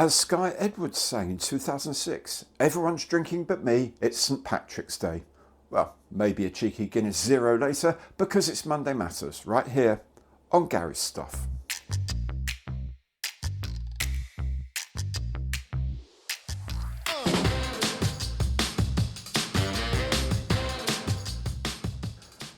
As Sky Edwards sang in 2006, everyone's drinking but me, it's St Patrick's Day. Well, maybe a cheeky Guinness Zero later, because it's Monday Matters, right here on Gary's Stuff.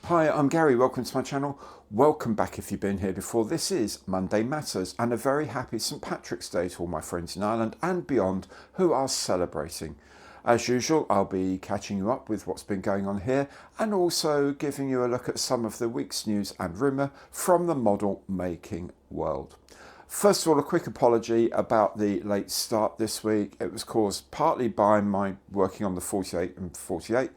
Hi, I'm Gary, welcome to my channel. Welcome back if you've been here before. This is Monday Matters, and a very happy St Patrick's Day to all my friends in Ireland and beyond who are celebrating. As usual, I'll be catching you up with what's been going on here and also giving you a look at some of the week's news and rumour from the model making world. First of all, a quick apology about the late start this week. It was caused partly by my working on the 48 and 48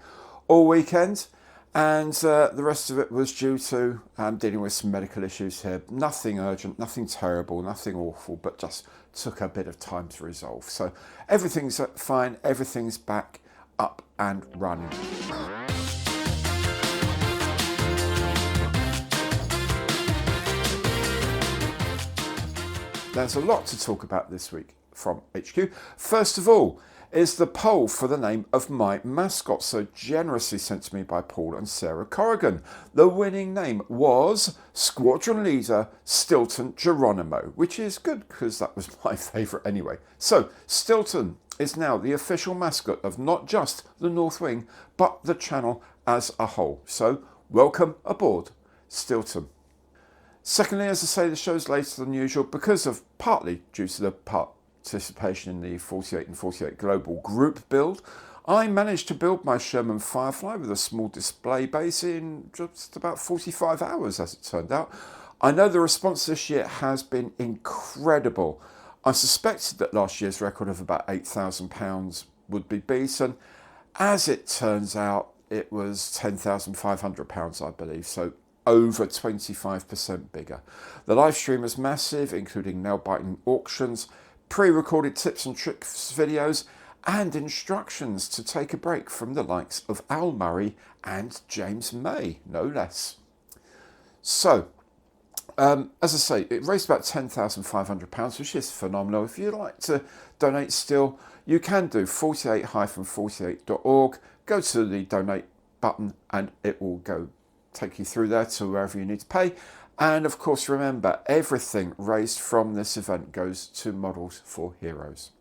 all weekend, and the rest of it was due to dealing with some medical issues here. Nothing urgent, nothing terrible, nothing awful, but just took a bit of time to resolve. So everything's fine, everything's back up and running. There's a lot to talk about this week from HQ. First of all is the poll for the name of my mascot, so generously sent to me by Paul and Sarah Corrigan. The winning name was Squadron Leader Stilton Geronimo, which is good because that was my favourite anyway. So Stilton is now the official mascot of not just the North Wing, but the channel as a whole. So welcome aboard, Stilton. Secondly, as I say, the show's later than usual because of partly due to the participation in the 48 and 48 global group build. I managed to build my Sherman Firefly with a small display base in just about 45 hours, as it turned out. I know the response this year has been incredible. I suspected that last year's record of about £8,000 would be beaten. As it turns out, it was £10,500, I believe, so over 25% bigger. The live stream was massive, including nail-biting auctions, pre-recorded tips and tricks videos, and instructions to take a break from the likes of Al Murray and James May, no less. So, as I say, it raised about £10,500, which is phenomenal. If you'd like to donate still, you can do 48-48.org. Go to the donate button and it will take you through there to wherever you need to pay. And of course, remember, everything raised from this event goes to Models for Heroes.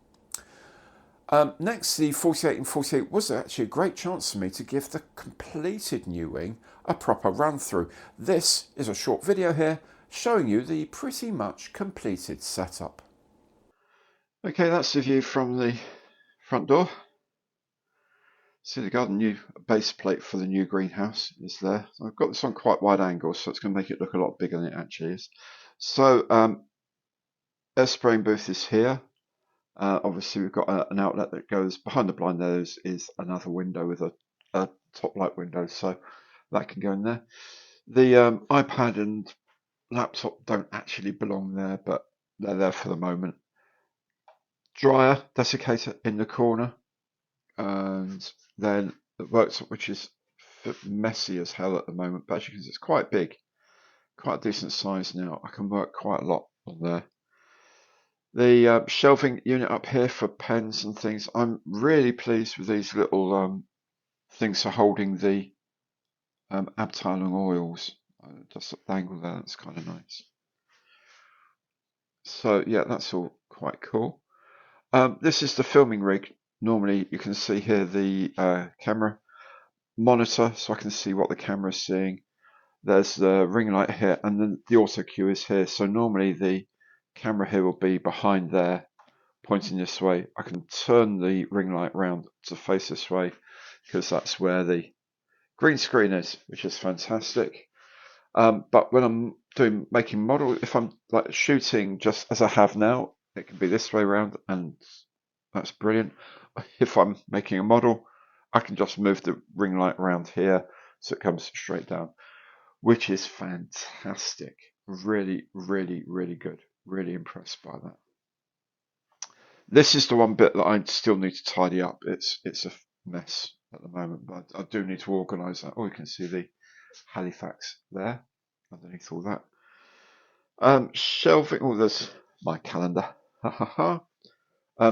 Next, the 48 and 48 was actually a great chance for me to give the completed new wing a proper run through. This is a short video here showing you the pretty much completed setup. Okay, that's the view from the front door. See the garden, new base plate for the new greenhouse is there. I've got this on quite wide angle, so it's going to make it look a lot bigger than it actually is. So air spraying booth is here. Obviously we've got an outlet that goes behind the blind. There is another window with a top light window, so that can go in there. The iPad and laptop don't actually belong there, but they're there for the moment. Dryer, desiccator in the corner. And then the worktop, which is messy as hell at the moment, but as you can see, it's quite big, quite a decent size now. I can work quite a lot on there. The shelving unit up here for pens and things. I'm really pleased with these little things for holding the Abteilung oils. Just the angle there, that's kind of nice. So yeah, that's all quite cool. This is the filming rig. Normally you can see here the camera monitor, so I can see what the camera is seeing. There's the ring light here, and then the auto cue is here. So normally the camera here will be behind there, pointing this way. I can turn the ring light around to face this way because that's where the green screen is, which is fantastic. But when I'm making model, if I'm like shooting just as I have now, it can be this way around, and that's brilliant. If I'm making a model, I can just move the ring light around here so it comes straight down, which is fantastic. Really, really, really good. Really impressed by that. This is the one bit that I still need to tidy up. It's a mess at the moment, but I do need to organise that. Oh, you can see the Halifax there underneath all that. Shelving. Oh, there's my calendar.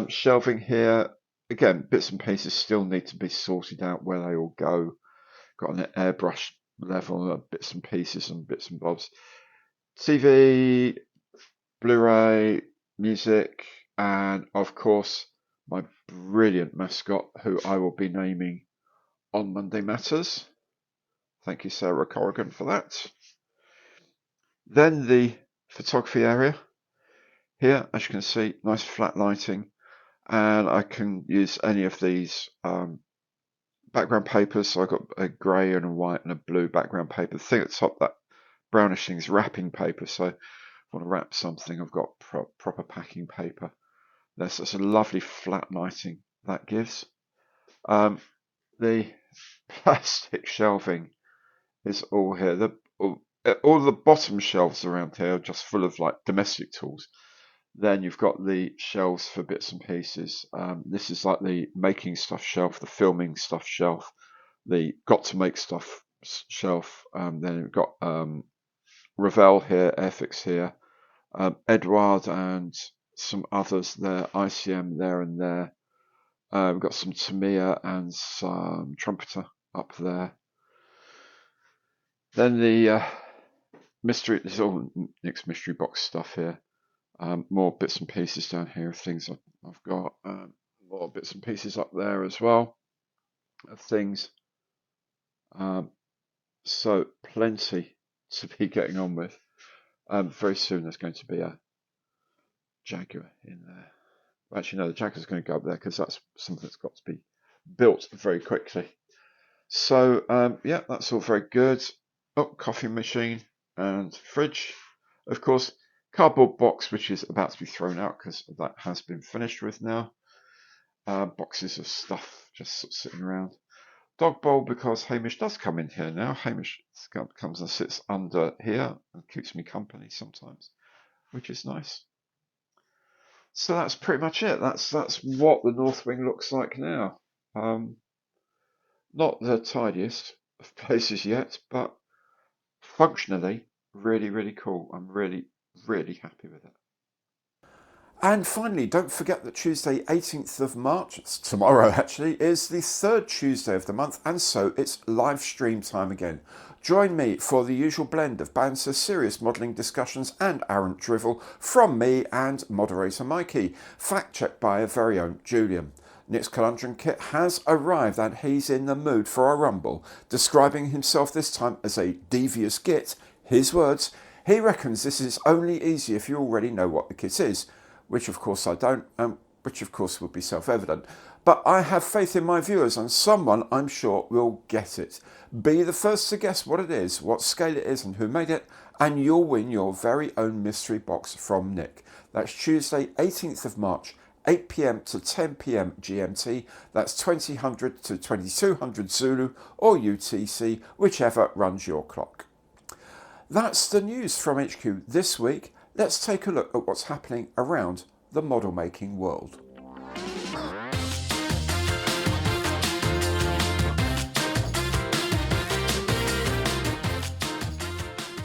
Shelving here, again, bits and pieces still need to be sorted out where they all go. Got an airbrush level of bits and pieces and bits and bobs. TV, Blu-ray, music, and of course my brilliant mascot, who I will be naming on Monday Matters. Thank you, Sarah Corrigan, for that. Then the photography area. Here, as you can see, nice flat lighting, and I can use any of these background papers. So I've got a grey and a white and a blue background paper. The thing at the top, that brownish thing, is wrapping paper. So if I want to wrap something, I've got proper packing paper. There's a lovely flat lighting that gives. The plastic shelving is all here. All the bottom shelves around here are just full of like domestic tools. Then you've got the shelves for bits and pieces. This is like the making stuff shelf, the filming stuff shelf, the got to make stuff shelf. Then you've got Ravel here, Airfix here, Edouard and some others there, ICM there and there. We've got some Tamiya and some Trumpeter up there. Then the mystery, there's all Nick's mystery box stuff here. More bits and pieces down here of things I've got. More bits and pieces up there as well of things. So plenty to be getting on with. Very soon there's going to be a Jaguar in there. Actually, no, the Jaguar's going to go up there because that's something that's got to be built very quickly. So, yeah, that's all very good. Oh, coffee machine and fridge. Of course, cardboard box, which is about to be thrown out because that has been finished with now. Boxes of stuff just sort of sitting around. Dog bowl, because Hamish does come in here now. Hamish comes and sits under here and keeps me company sometimes, which is nice. So that's pretty much it. That's what the North Wing looks like now. Not the tidiest of places yet, but functionally really, really cool. I'm really, really happy with it. And finally, don't forget that Tuesday 18th of March, it's tomorrow actually, is the third Tuesday of the month, and so it's live stream time again. Join me for the usual blend of banter, serious modelling discussions and arrant drivel from me and moderator Mikey, fact-checked by our very own Julian. Nick's Conundrum Kit has arrived and he's in the mood for a rumble, describing himself this time as a devious git. His words, he reckons this is only easy if you already know what the kit is, which of course I don't, which of course would be self-evident. But I have faith in my viewers and someone I'm sure will get it. Be the first to guess what it is, what scale it is and who made it, and you'll win your very own mystery box from Nick. That's Tuesday 18th of March, 8 p.m. to 10 p.m. GMT, that's 2000 to 2200 Zulu or UTC, whichever runs your clock. That's the news from HQ this week. Let's take a look at what's happening around the model making world.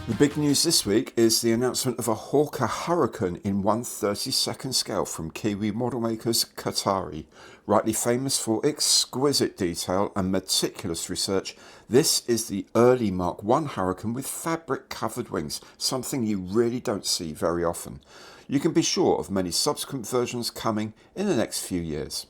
The big news this week is the announcement of a Hawker Hurricane in 1/32nd scale from Kiwi model makers Qatari. Rightly famous for exquisite detail and meticulous research, this is the early Mark I Hurricane with fabric covered wings, something you really don't see very often. You can be sure of many subsequent versions coming in the next few years.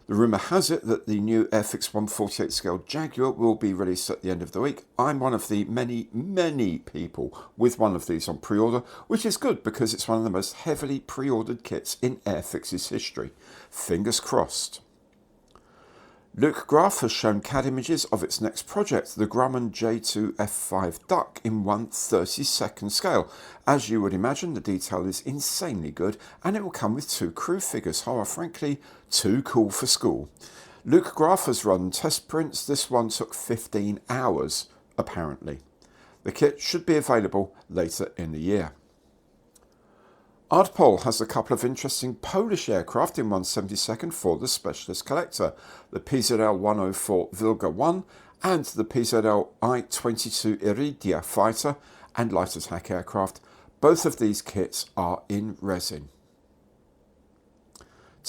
The rumour has it that the new Airfix 1/48 scale Jaguar will be released at the end of the week. I'm one of the many people with one of these on pre-order, which is good because it's one of the most heavily pre-ordered kits in Airfix's history. Fingers crossed. Luke Graf has shown CAD images of its next project, the Grumman J2 F5 Duck in 1/32nd scale. As you would imagine, the detail is insanely good and it will come with 2 crew figures, frankly, too cool for school. Luke Graf has run test prints. This one took 15 hours, apparently. The kit should be available later in the year. Ardpol has a couple of interesting Polish aircraft in 1/72nd for the specialist collector, the PZL 104 Wilga 1 and the PZL I-22 Iridia fighter and light attack aircraft. Both of these kits are in resin.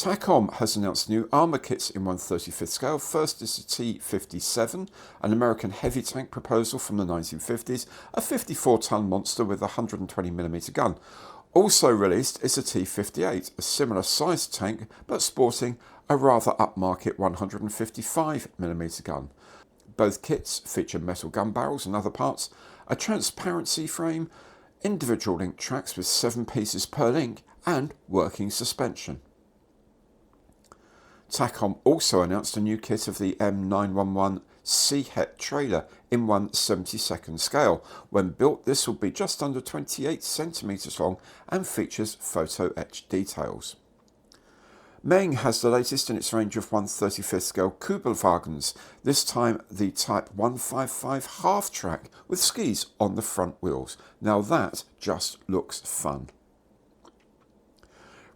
TACOM has announced new armour kits in 1/35th scale. First is the T-57, an American heavy tank proposal from the 1950s, a 54-ton monster with a 120mm gun. Also released is the T-58, a similar sized tank but sporting a rather upmarket 155mm gun. Both kits feature metal gun barrels and other parts, a transparency frame, individual link tracks with 7 pieces per link, and working suspension. TACOM also announced a new kit of the M911 Seahet trailer in 1/72nd scale. When built, this will be just under 28 centimetres long and features photo etched details. Meng has the latest in its range of 1/35th scale Kugelwagens, this time the Type 155 half-track with skis on the front wheels. Now that just looks fun.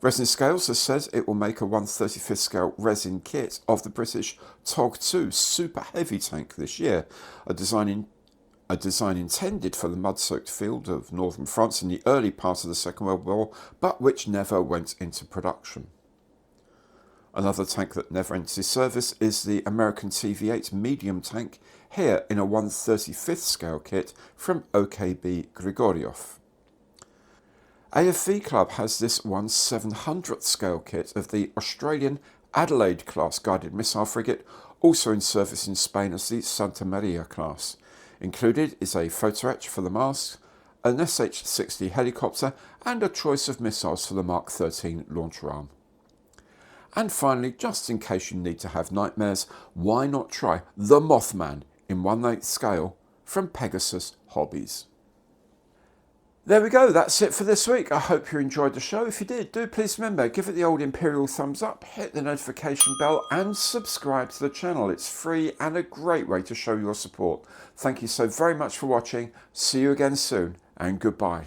Resin Scales has said it will make a 1/35th scale resin kit of the British TOG 2 super heavy tank this year, a design intended for the mud-soaked field of northern France in the early part of the Second World War, but which never went into production. Another tank that never entered service is the American TV-8 medium tank, here in a 1/35th scale kit from OKB Grigoriev. AFV Club has this 1/700th scale kit of the Australian Adelaide class guided missile frigate, also in service in Spain as the Santa Maria class. Included is a photo etch for the mast, an SH-60 helicopter, and a choice of missiles for the Mark 13 launcher arm. And finally, just in case you need to have nightmares, why not try the Mothman in 1/8 scale from Pegasus Hobbies. There we go, that's it for this week. I hope you enjoyed the show. If you did, do please remember, give it the old Imperial thumbs up, hit the notification bell and subscribe to the channel. It's free and a great way to show your support. Thank you so very much for watching. See you again soon and goodbye.